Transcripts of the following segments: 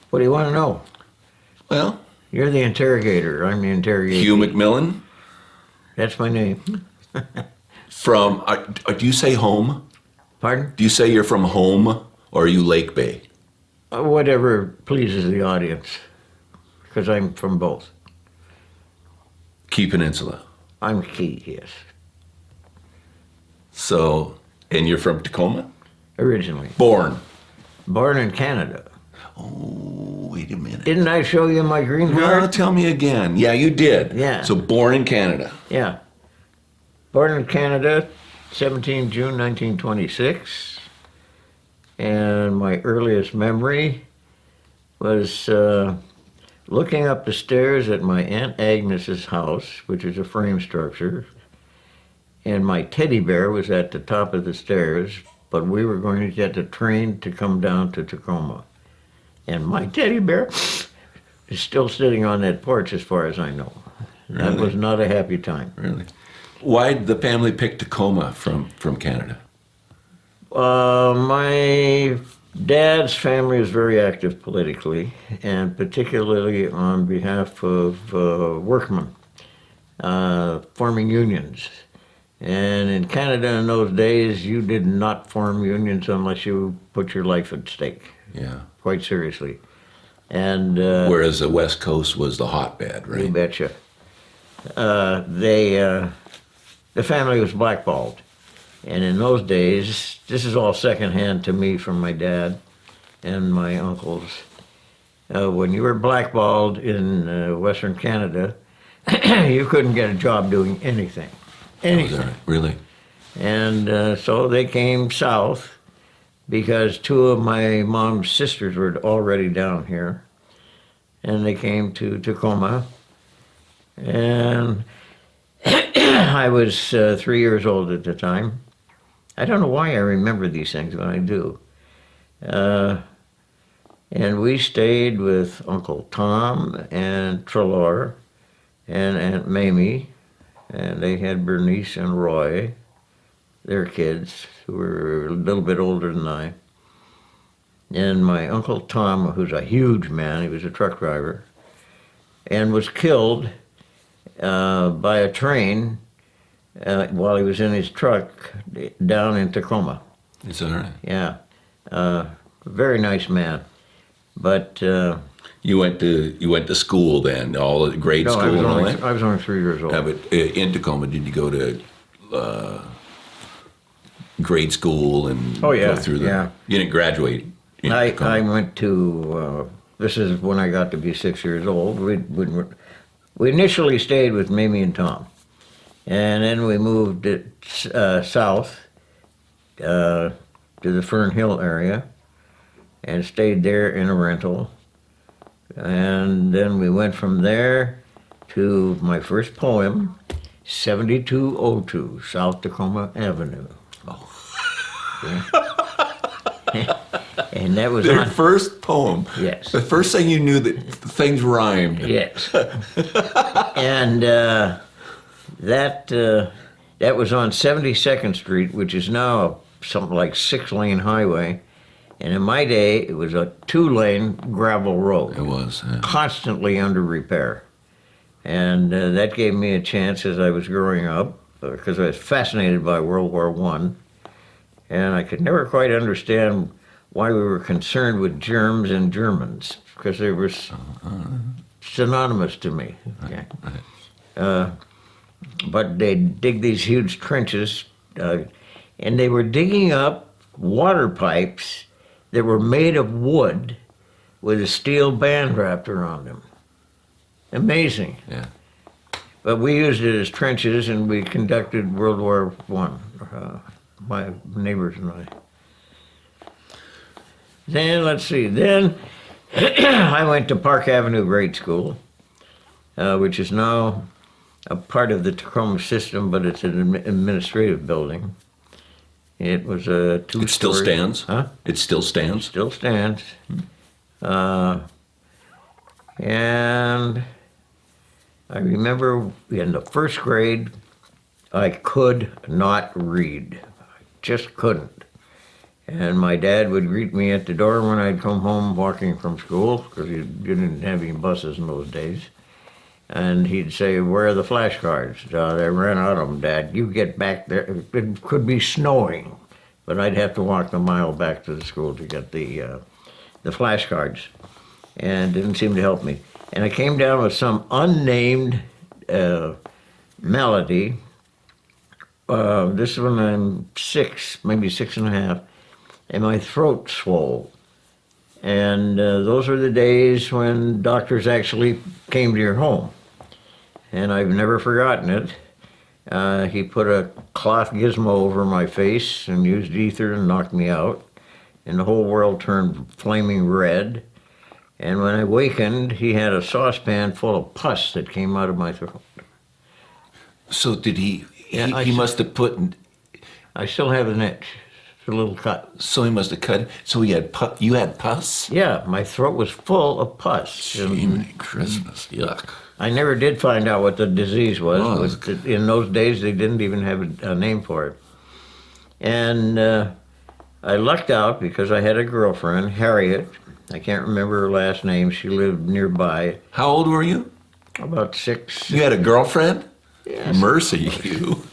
What do you want to know? Well, You're the interrogator. I'm the interrogator. Hugh McMillon That's my name. from, do you say home? Pardon? Do you say you're from home or are you Lake Bay? Whatever pleases the audience, because I'm from both. Key Peninsula. I'm Key, yes, So, and you're from Tacoma? originally. Born. Born in Canada. Oh, wait a minute. Didn't I show you my green Well, card? tell me again. Yeah, you did. Yeah. So born in Canada. Yeah. Born in Canada, 17 June 1926. And my earliest memory was looking up the stairs at my Aunt Agnes's house, which is a frame structure. And my teddy bear was at the top of the stairs, but we were going to get the train to come down to Tacoma. And my teddy bear is still sitting on that porch as far as I know. That Really? was not a happy time. Really? Why did the family pick Tacoma from Canada? My dad's family was very active politically, and particularly on behalf of workmen, forming unions. And in Canada in those days, you did not form unions unless you put your life at stake, Yeah. quite seriously. And Whereas the West Coast was the hotbed, you right? betcha. The family was blackballed. And in those days, this is all secondhand to me from my dad and my uncles. When you were blackballed in Western Canada, you couldn't get a job doing anything. Was Anything. that really? And so they came south because two of my mom's sisters were already down here. And they came to Tacoma. And I was 3 years old at the time. I don't know why I remember these things, but I do. And we stayed with Uncle Tom and Trelaw and Aunt Mamie, and they had Bernice and Roy, their kids, who were a little bit older than I. And my Uncle Tom, who's a huge man, he was a truck driver, and was killed by a train while he was in his truck down in Tacoma. Is that right? Yeah, very nice man. But You went to school then, all grade no, school I was, and all only, that? I was only 3 years old. Yeah, but in Tacoma, did you go to grade school and Oh, yeah, go through the? yeah. You didn't graduate in I Tacoma? went to, this is when I got to be 6 years old. We initially stayed with Mamie and Tom. And then we moved it, south to the Fern Hill area and stayed there in a rental. And then we went from there to my first poem, 7202 South Tacoma Avenue. And that was Their on, first poem. yes. The first thing you knew that things rhymed. Yes. And that was on 72nd Street, which is now something like 6-lane highway. And in my day, it was a 2-lane gravel road, It was. Yeah. constantly under repair. And that gave me a chance as I was growing up, because I was fascinated by World War I. And I could never quite understand why we were concerned with germs and Germans, because they were synonymous to me. Okay. But they dig these huge trenches, and they were digging up water pipes that were made of wood with a steel band wrapped around them. Amazing. Yeah. But we used it as trenches, and we conducted World War I, my neighbors and I. Then, let's see, then I went to Park Avenue Grade School, which is now a part of the Tacoma system, but it's an administrative building. It was a 2-story. It still stands? Huh? It still stands? Still stands. And I remember in the first grade, I could not read. I just couldn't. And my dad would greet me at the door when I'd come home walking from school, because you didn't have any buses in those days. And he'd say, "Where are the flashcards?" "They ran out of them, Dad. You get back there. It could be snowing." But I'd have to walk a mile back to the school to get the flashcards. And it didn't seem to help me. And I came down with some unnamed malady. This is when I'm 6, maybe 6.5, and my throat swole. And those were the days when doctors actually came to your home. And I've never forgotten it. He put a cloth gizmo over my face and used ether and knocked me out. And the whole world turned flaming red. And when I wakened, he had a saucepan full of pus that came out of my throat. So did he? Yeah, He must have put. I still have an itch. It's a little cut. So he must have cut. So he had pus. You had pus. Yeah, my throat was full of pus. Jiminy Christmas! Yuck. I never did find out what the disease was. Oh, In those days, they didn't even have a name for it. And I lucked out because I had a girlfriend, Harriet. I can't remember her last name. She lived nearby, How old were you? about 6. You had a girlfriend? Yes. Mercy, you.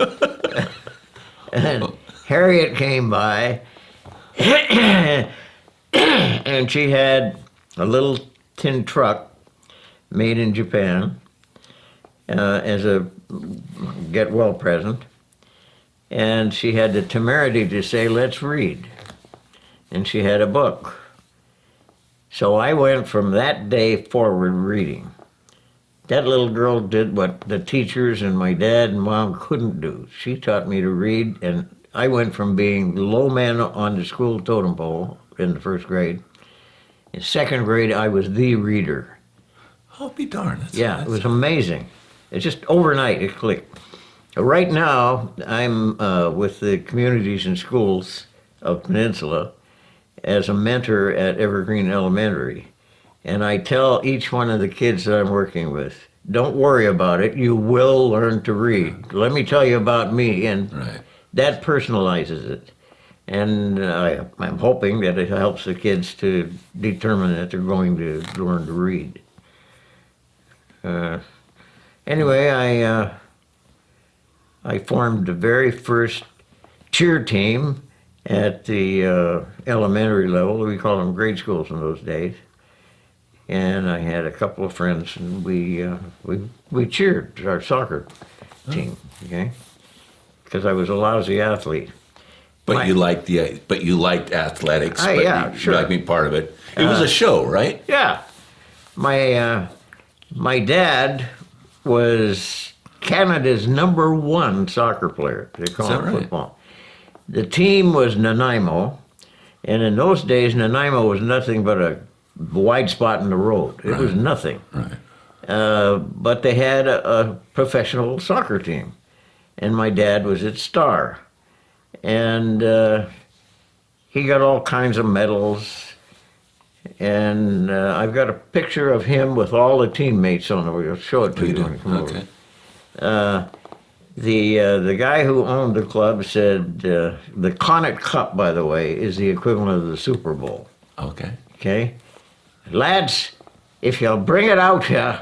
And Harriet came by, and she had a little tin truck made in Japan as a get well present. And she had the temerity to say, "Let's read." And she had a book. So I went from that day forward reading. That little girl did what the teachers and my dad and mom couldn't do. She taught me to read, and I went from being the low man on the school totem pole in the first grade. In second grade, I was the reader. I'll be darned. Yeah, it was amazing. It's just overnight, it clicked. Right now, I'm with the communities and schools of Peninsula as a mentor at Evergreen Elementary. And I tell each one of the kids that I'm working with, don't worry about it, you will learn to read. Let me tell you about me, and Right. that personalizes it. And I'm hoping that it helps the kids to determine that they're going to learn to read. Anyway, I formed the very first cheer team at the elementary level. We called them grade schools in those days. And I had a couple of friends, and we cheered our soccer team, okay? Because I was a lousy athlete. But you liked athletics. Ah, but yeah, you sure. liked being part of it. It was a show, right? Yeah, my dad was Canada's #1 soccer player. They call that it right? football. The team was Nanaimo, and in those days, Nanaimo was nothing but a wide spot in the road. It was nothing. Right. But they had a professional soccer team, and my dad was its star. And he got all kinds of medals. And I've got a picture of him with all the teammates on it. We'll show it to you when you come over. Okay. The guy who owned the club said, the Connaught Cup, by the way, is the equivalent of the Super Bowl. Okay. Okay? Lads, if you'll bring it out here,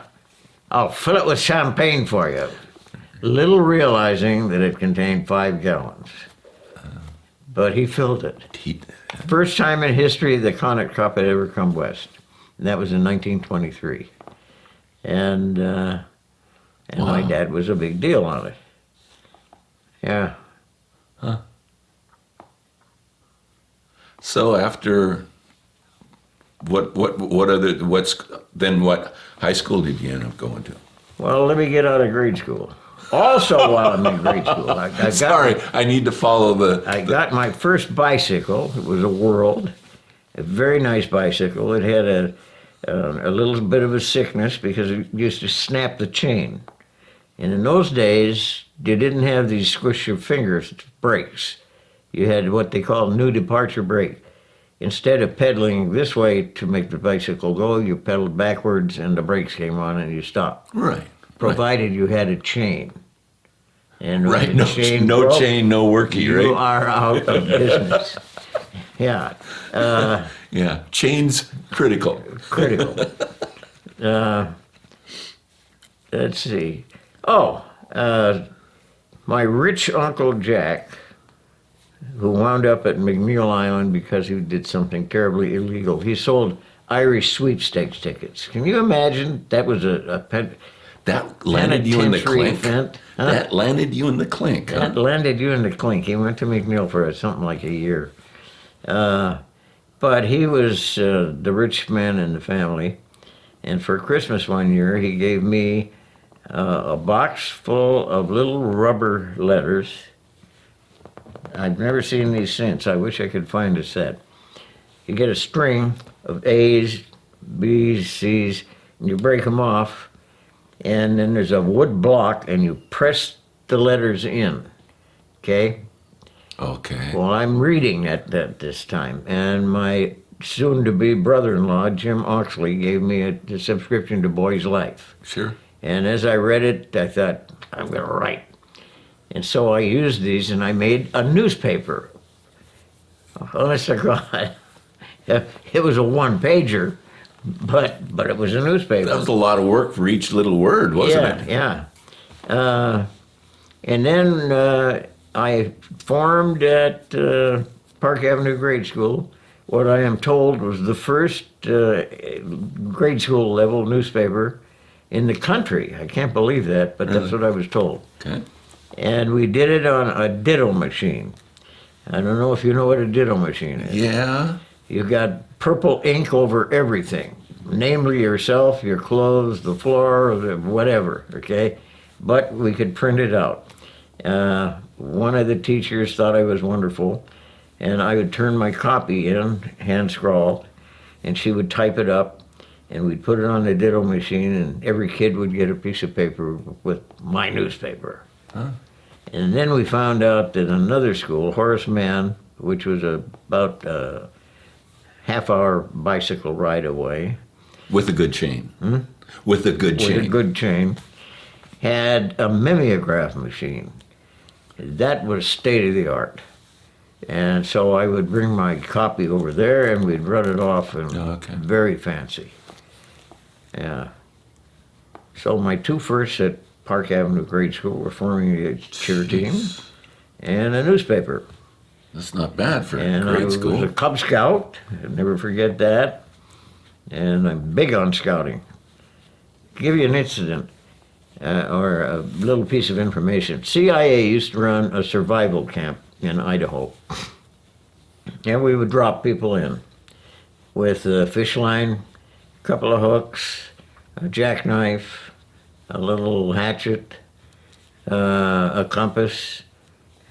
I'll fill it with champagne for you. Little realizing that it contained 5 gallons. But he filled it. First time in history the Connaught Cup had ever come west. And that was in 1923. And my dad was a big deal on it. Yeah. Huh. So after what high school did you end up going to? Well, let me get out of grade school. Also, while I'm in grade school, I need to follow I got my first bicycle. It was a World, a very nice bicycle. It had a little bit of a sickness because it used to snap the chain. And in those days, you didn't have these squish your fingers brakes. You had what they call new departure brake. Instead of pedaling this way to make the bicycle go, you pedaled backwards and the brakes came on and you stopped. Right. Provided you had a chain. And Right. when No the chain no broke, chain, no worky, right? you are out of business. Yeah. Yeah, chains critical. Critical. Let's see. Oh, my rich Uncle Jack, who wound up at McMillan Island because he did something terribly illegal. He sold Irish sweepstakes tickets. Can you imagine? That was That landed you in the penitentiary clink. event. Huh? That landed you in the clink. Huh? That landed you in the clink. He went to McNeil for something like a year. But he was the rich man in the family. And for Christmas one year, he gave me a box full of little rubber letters. I've never seen these since. I wish I could find a set. You get a string of A's, B's, C's, and you break them off, and then there's a wood block, and you press the letters in. Okay? Okay. Well, I'm reading at this time, and my soon-to-be brother-in-law, Jim Oxley, gave me a subscription to Boy's Life. Sure. And as I read it, I thought, I'm going to write. And so I used these, and I made a newspaper. Honest to God, it was a one-pager, but it was a newspaper. That was a lot of work for each little word, wasn't it? Yeah. And then I formed at Park Avenue Grade School what I am told was the first grade school level newspaper in the country. I can't believe that, but that's what I was told. Okay. And we did it on a ditto machine. I don't know if you know what a ditto machine is. Yeah. You got purple ink over everything, namely yourself, your clothes, the floor, whatever, okay? But we could print it out. One of the teachers thought I was wonderful, and I would turn my copy in, hand scrawled, and she would type it up, and we'd put it on the ditto machine, and every kid would get a piece of paper with my newspaper. Huh. And then we found out that another school, Horace Mann, which was about a half-hour bicycle ride away. With a good chain. With a good chain. With a good chain, had a mimeograph machine. That was state-of-the-art. And so I would bring my copy over there, and we'd run it off, and very fancy. Yeah. So my two firsts at Park Avenue Grade School were forming a cheer team and a newspaper. That's not bad for And grade I school. was a Cub Scout. I'll never forget that. And I'm big on scouting. Give you an incident or a little piece of information. CIA used to run a survival camp in Idaho. And we would drop people in with a fish line, a couple of hooks, a jackknife, a little hatchet, a compass,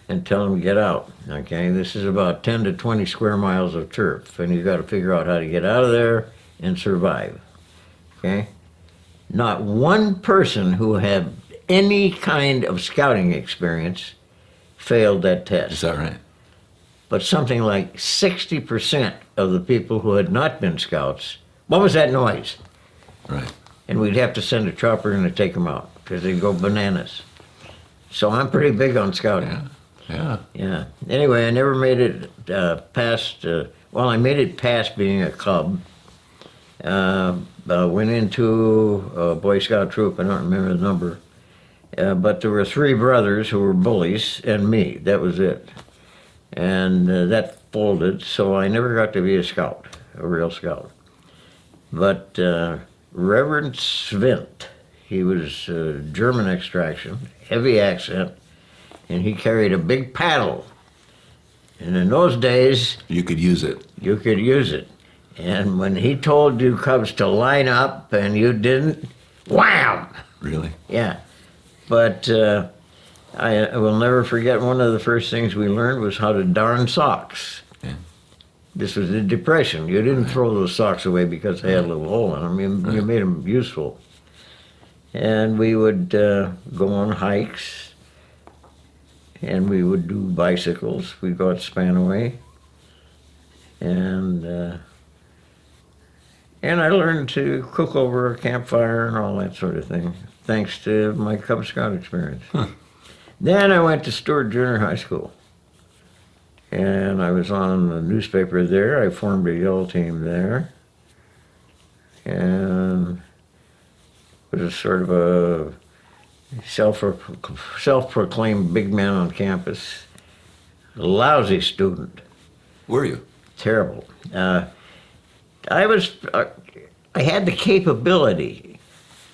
and tell them to get out. Okay, this is about 10 to 20 square miles of turf, and you've got to figure out how to get out of there and survive. Okay, not one person who had any kind of scouting experience failed that test. Is that right? But something like 60% of the people who had not been scouts, what was that noise? Right. And we'd have to send a chopper in to take them out because they'd go bananas. So I'm pretty big on scouting. Yeah. Yeah. Yeah. Anyway, I never made it past, I made it past being a cub. Went into a Boy Scout troop, I don't remember the number. But there were three brothers who were bullies and me, that was it. And that folded, so I never got to be a scout, a real scout. But Reverend Svint, he was German extraction, heavy accent, and he carried a big paddle. And in those days, You could use it. you could use it. And when he told you cubs to line up and you didn't, wham! Really? Yeah. But I will never forget one of the first things we learned was how to darn socks. Yeah. This was the Depression. You didn't throw those socks away because they had a little hole in them. You made them useful. And we would go on hikes, and we would do bicycles. We'd go out Spanaway. And I learned to cook over a campfire and all that sort of thing, thanks to my Cub Scout experience. Then I went to Stewart Junior High School. and I was on the newspaper there. I formed a yell team there, and was a sort of a self-proclaimed big man on campus. Lousy student. Were you? Terrible. I had the capability.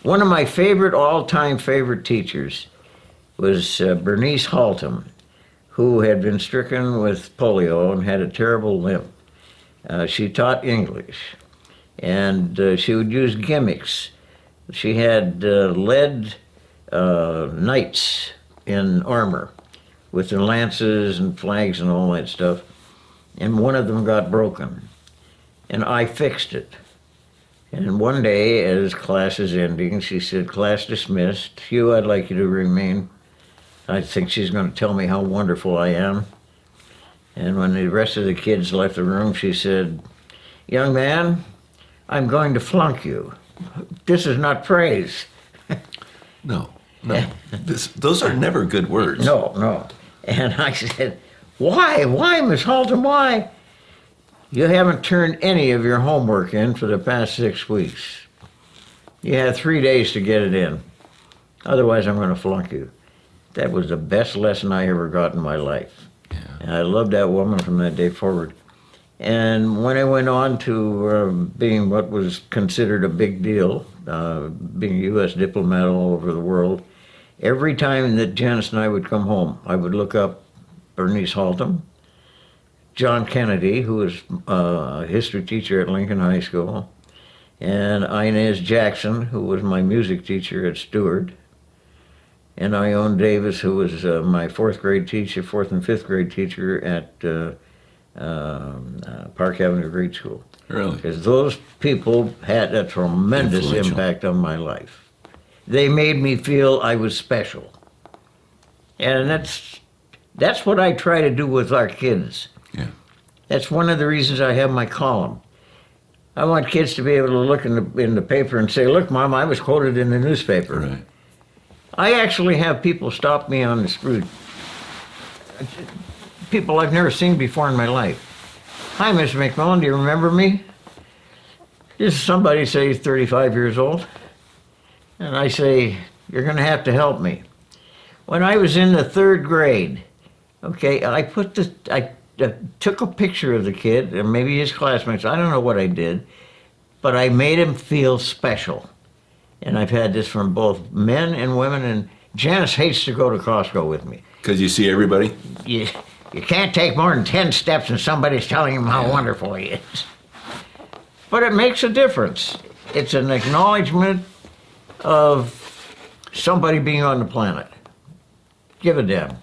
One of my all-time favorite teachers was Bernice Haltom, who had been stricken with polio and had a terrible limp. She taught English, and she would use gimmicks. She had lead knights in armor with their lances and flags and all that stuff, and one of them got broken, and I fixed it. And one day, as class is ending, she said, "Class dismissed. Hugh, I'd like you to remain. I think she's going to tell me how wonderful I am." And when the rest of the kids left the room, she said, "Young man, I'm going to flunk you. This is not praise." No. Those are never good words. No. And I said, "Why, Miss Haltom, why?" "You haven't turned any of your homework in for the past 6 weeks. You have 3 days to get it in. Otherwise, I'm going to flunk you." That was the best lesson I ever got in my life. Yeah. And I loved that woman from that day forward. And when I went on to being what was considered a big deal, being a U.S. diplomat all over the world, every time that Janice and I would come home, I would look up Bernice Haltom, John Kennedy, who was a history teacher at Lincoln High School, and Inez Jackson, who was my music teacher at Stewart, and Ione Davis, who was my fourth and fifth grade teacher at Park Avenue Grade School. Really? Because those people had a tremendous Influential. impact on my life. They made me feel I was special. And that's what I try to do with our kids. Yeah. That's one of the reasons I have my column. I want kids to be able to look in the paper and say, "Look, Mom, I was quoted in the newspaper." Right. I actually have people stop me on the street. People I've never seen before in my life. "Hi, Mr. McMillan, do you remember me?" This is somebody, say, 35 years old. And I say, "You're going to have to help me." When I was in the third grade, okay, I took a picture of the kid, and maybe his classmates, I don't know what I did, but I made him feel special. And I've had this from both men and women, and Janice hates to go to Costco with me. Because you see everybody? You can't take more than 10 steps and somebody's telling him how wonderful he is. But it makes a difference. It's an acknowledgement of somebody being on the planet. Give a damn.